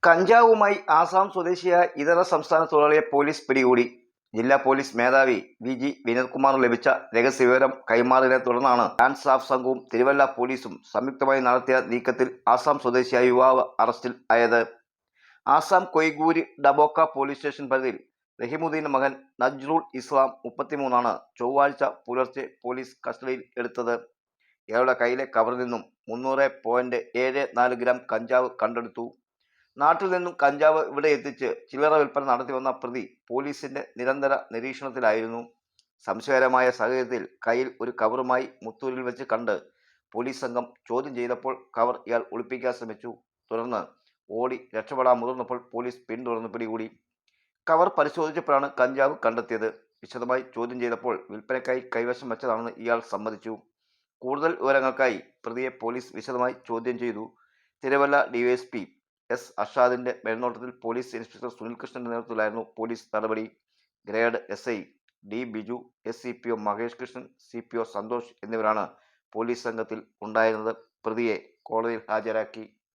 കഞ്ചാവുമായി ആസാം സ്വദേശിയായ ഇതര സംസ്ഥാന തൊഴിലാളിയെ പോലീസ് പിടികൂടി. ജില്ലാ പോലീസ് മേധാവി വി വിനോദ്കുമാറിന് ലഭിച്ച രഹസ്യവിവരം കൈമാറിയതിനെ തുടർന്നാണ് ഡാൻസ് സ്റ്റാഫ് സംഘവും തിരുവല്ല പോലീസും സംയുക്തമായി നടത്തിയ നീക്കത്തിൽ ആസാം സ്വദേശിയായ യുവാവ് അറസ്റ്റിൽ ആയത്. ആസാം കൊയ്ഗൂരി ഡബോക്ക പോലീസ് സ്റ്റേഷൻ പരിധിയിൽ റഹീമുദ്ദീന്റെ മകൻ നജ്റുൽ ഇസ്ലാം 33 ചൊവ്വാഴ്ച പുലർച്ചെ പോലീസ് കസ്റ്റഡിയിൽ എടുത്തത്. ഇയാളുടെ കയ്യിലെ കവറിൽ നിന്നും 300.74 ഗ്രാം കഞ്ചാവ് കണ്ടെടുത്തു. നാട്ടിൽ നിന്നും കഞ്ചാവ് ഇവിടെ എത്തിച്ച് ചില്ലറ വിൽപ്പന നടത്തിവന്ന പ്രതി പോലീസിന്റെ നിരന്തര നിരീക്ഷണത്തിലായിരുന്നു. സംശയകരമായ സാഹചര്യത്തിൽ കയ്യിൽ ഒരു കവറുമായി മുത്തൂരിൽ വെച്ച് കണ്ട് പോലീസ് സംഘം ചോദ്യം ചെയ്തപ്പോൾ കവർ ഇയാൾ ഒളിപ്പിക്കാൻ ശ്രമിച്ചു. തുടർന്ന് ഓടി രക്ഷപ്പെടാൻ മുതിർന്നപ്പോൾ പോലീസ് പിന്തുടർന്ന് പിടികൂടി. കവർ പരിശോധിച്ചപ്പോഴാണ് കഞ്ചാവ് കണ്ടെത്തിയത്. വിശദമായി ചോദ്യം ചെയ്തപ്പോൾ വിൽപ്പനയ്ക്കായി കൈവശം വെച്ചതാണെന്ന് ഇയാൾ സമ്മതിച്ചു. കൂടുതൽ വിവരങ്ങൾക്കായി പ്രതിയെ പോലീസ് വിശദമായി ചോദ്യം ചെയ്തു. തിരുവല്ല ഡിവൈഎസ്പി എസ് അർഷാദിന്റെ മേൽനോട്ടത്തിൽ പോലീസ് ഇൻസ്പെക്ടർ സുനിൽ കൃഷ്ണന്റെ നേതൃത്വത്തിലായിരുന്നു പോലീസ് നടപടി. Grade SI D Biju, SCPO Mahesh Krishnan, CPO Santhosh എന്നിവരാണ് പോലീസ് സംഘത്തിൽ ഉണ്ടായിരുന്നത്. പ്രതിയെ കോടതിയിൽ ഹാജരാക്കി.